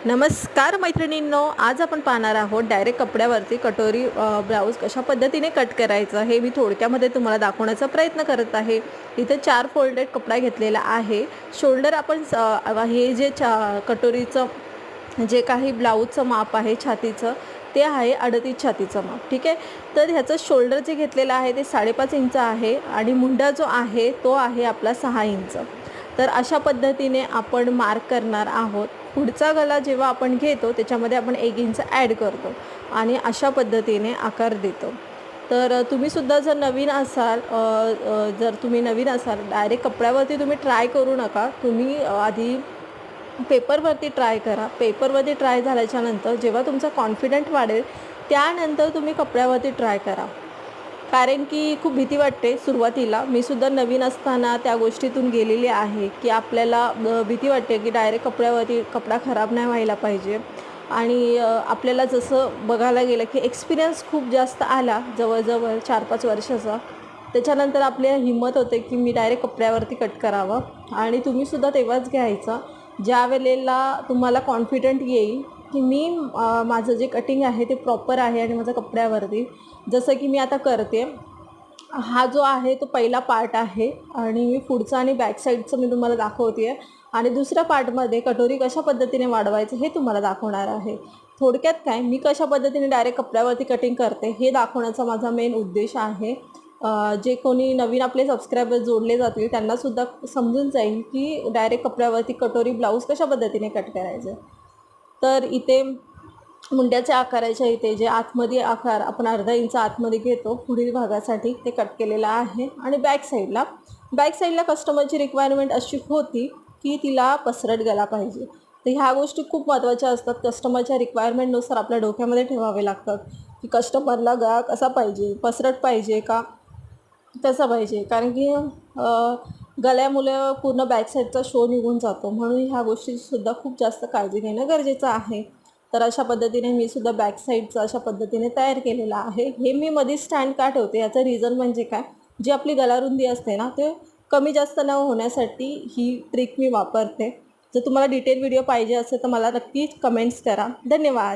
नमस्कार मैत्रिणींनो, आज आपण पाहणार आहोत डायरेक्ट कपड्यावरती कटोरी ब्लाऊज कशा पद्धतीने कट करायचं हे मी थोडक्यामध्ये तुम्हाला दाखवण्याचा प्रयत्न करत आहे। इथे 4 फोल्डेड कपडा घेतलेला आहे। शोल्डर आपण हे जे कटोरीचं जे काही ब्लाऊजचं माप आहे छातीचं ते आहे 38 छातीचं माप, ठीक आहे। तर ह्याचं शोल्डर जे घेतलेलं आहे ते 5.5 इंच आहे आणि मुंडा जो आहे तो आहे आपला 6 इंच। तर अशा पद्धतीने आपण मार्क करणार आहोत। पुढचा गला जेव्हा आपण घेतो त्याच्यामध्ये आपण 1 इंच ॲड करतो आणि अशा पद्धतीने आकार देतो। तर तुम्ही सुद्धा जर नवीन असाल डायरेक्ट कपड्यावरती तुम्ही ट्राय करू नका। तुम्ही आधी पेपरवरती ट्राय करा। पेपरवरती ट्राय झाल्याच्यानंतर जेव्हा तुमचा कॉन्फिडंट वाढेल त्यानंतर तुम्ही कपड्यावरती ट्राय करा। कारण की खूप भीती वाटते सुरुवातीला। मी सुद्धा नवीन असताना त्या गोष्टीतून गेलेली आहे की आपल्याला भीती वाटते की डायरेक्ट कपड्यावरती कपडा खराब नाही व्हायला पाहिजे आणि आपल्याला जसं बघायला गेलं की एक्सपिरियन्स खूप जास्त आला जवळजवळ 4-5 वर्षाचा। त्याच्यानंतर आपल्याला हिंमत होते की मी डायरेक्ट कपड्यावरती कट करावं आणि तुम्हीसुद्धा तेव्हाच घ्यायचा ज्या वेळेला तुम्हाला कॉन्फिडंट येईल की मी माझं जे कटिंग आहे ते प्रॉपर आहे आणि माझं कपड्यावरती जसं की मी आता करते। हा जो आहे तो पहिला पार्ट आहे आणि मी पुढचा आणि बॅक साईडचं मी तुम्हाला दाखवते आहे आणि दुसऱ्या पार्टमध्ये कटोरी कशा पद्धतीने वाढवायचं हे तुम्हाला दाखवणार आहे। थोडक्यात काय मी कशा पद्धतीने डायरेक्ट कपड्यावरती कटिंग करते हे दाखवण्याचा माझा मेन उद्देश आहे। जे कोणी नवीन आपले सबस्क्रायबर जोडले जातील त्यांनासुद्धा समजून जाईल की डायरेक्ट कपड्यावरती कटोरी ब्लाऊज कशा पद्धतीने कट करायचं। तर इथे मुंड्याच्या आकाराच्या इथे जे आतमध्ये आकार आपण अर्धा इंच आतमध्ये घेतो पुढील भागासाठी ते कट केलेलं आहे आणि बॅक साईडला कस्टमरची रिक्वायरमेंट अशी होती की तिला पसरट गला पाहिजे। तर ह्या गोष्टी खूप महत्त्वाच्या असतात। कस्टमरच्या रिक्वायरमेंटनुसार आपल्या डोक्यामध्ये ठेवावे लागतात की कस्टमरला गळा कसा पाहिजे, पसरट पाहिजे का तसं पाहिजे। कारण की गळ्यामुळे पूर्ण बॅक साईडचा शो निघून जातो, म्हणून ह्या गोष्टीसुद्धा खूप जास्त काळजी घेणं गरजेचं आहे। तर अशा पद्धतीने मी सुद्धा बॅक साईडचं अशा पद्धतीने तयार केलेलं आहे। हे मी मध्ये स्टँड का ठेवते याचं रिझन म्हणजे काय, जी आपली गलारुंदी असते ना ते कमी जास्त न होण्यासाठी ही ट्रिक मी वापरते। जर तुम्हाला डिटेल व्हिडिओ पाहिजे असेल तर मला नक्कीच कमेंट्स करा। धन्यवाद।